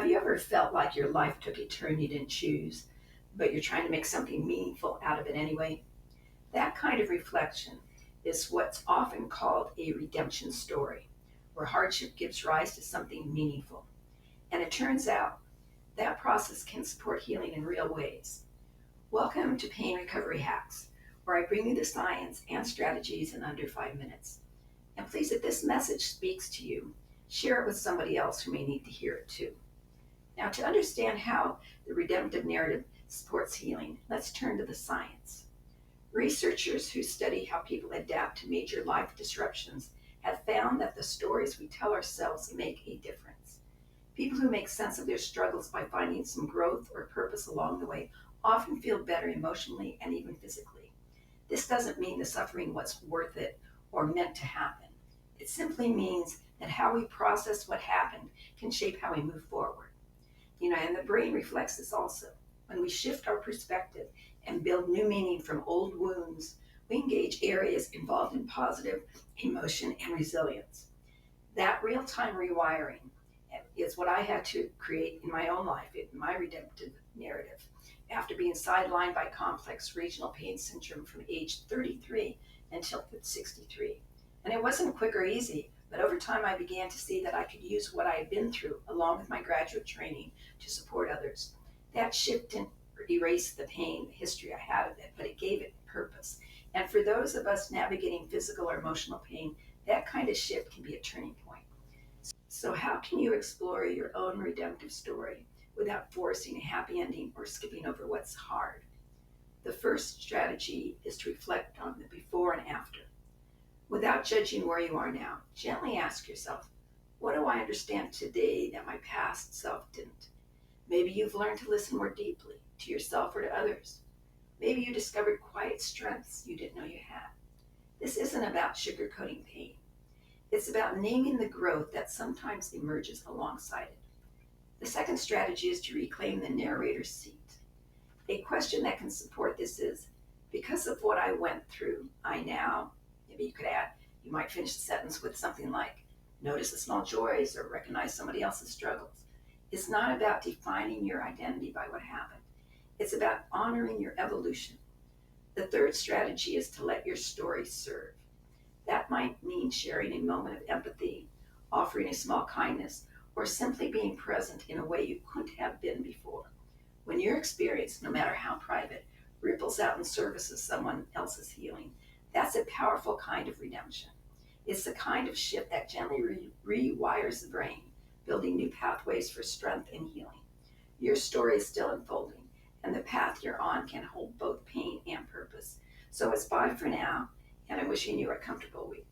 Have you ever felt like your life took a turn you didn't choose, but you're trying to make something meaningful out of it anyway? That kind of reflection is what's often called a redemption story, where hardship gives rise to something meaningful. And it turns out that process can support healing in real ways. Welcome to Pain Recovery Hacks, where I bring you the science and strategies in under 5 minutes. And please, if this message speaks to you, share it with somebody else who may need to hear it too. Now, to understand how the redemptive narrative supports healing, let's turn to the science. Researchers who study how people adapt to major life disruptions have found that the stories we tell ourselves make a difference. People who make sense of their struggles by finding some growth or purpose along the way often feel better emotionally and even physically. This doesn't mean the suffering was worth it or meant to happen. It simply means that how we process what happened can shape how we move forward. And the brain reflects this also. When we shift our perspective and build new meaning from old wounds, we engage areas involved in positive emotion and resilience. That real time rewiring is what I had to create in my own life, in my redemptive narrative. After being sidelined by complex regional pain syndrome from age 33 until 63. And it wasn't quick or easy, but over time I began to see that I could use what I had been through, along with my graduate training, to support others. That shift didn't erase the pain, the history I had of it, but it gave it purpose. And for those of us navigating physical or emotional pain, that kind of shift can be a turning point. So, how can you explore your own redemptive story without forcing a happy ending or skipping over what's hard? The first strategy is to reflect on the before and after. Without judging where you are now, gently ask yourself, what do I understand today that my past self didn't? Maybe you've learned to listen more deeply to yourself or to others. Maybe you discovered quiet strengths you didn't know you had. This isn't about sugarcoating pain. It's about naming the growth that sometimes emerges alongside it. The second strategy is to reclaim the narrator's seat. A question that can support this is, because of what I went through, I now, maybe you could add, you might finish the sentence with something like, notice the small joys or recognize somebody else's struggles. It's not about defining your identity by what happened. It's about honoring your evolution. The third strategy is to let your story serve. That might mean sharing a moment of empathy, offering a small kindness, or simply being present in a way you couldn't have been before. When your experience, no matter how private, ripples out in service of someone else's healing, that's a powerful kind of redemption. It's the kind of shift that gently rewires the brain, building new pathways for strength and healing. Your story is still unfolding, and the path you're on can hold both pain and purpose. So it's bye for now, and I'm wishing you a comfortable week.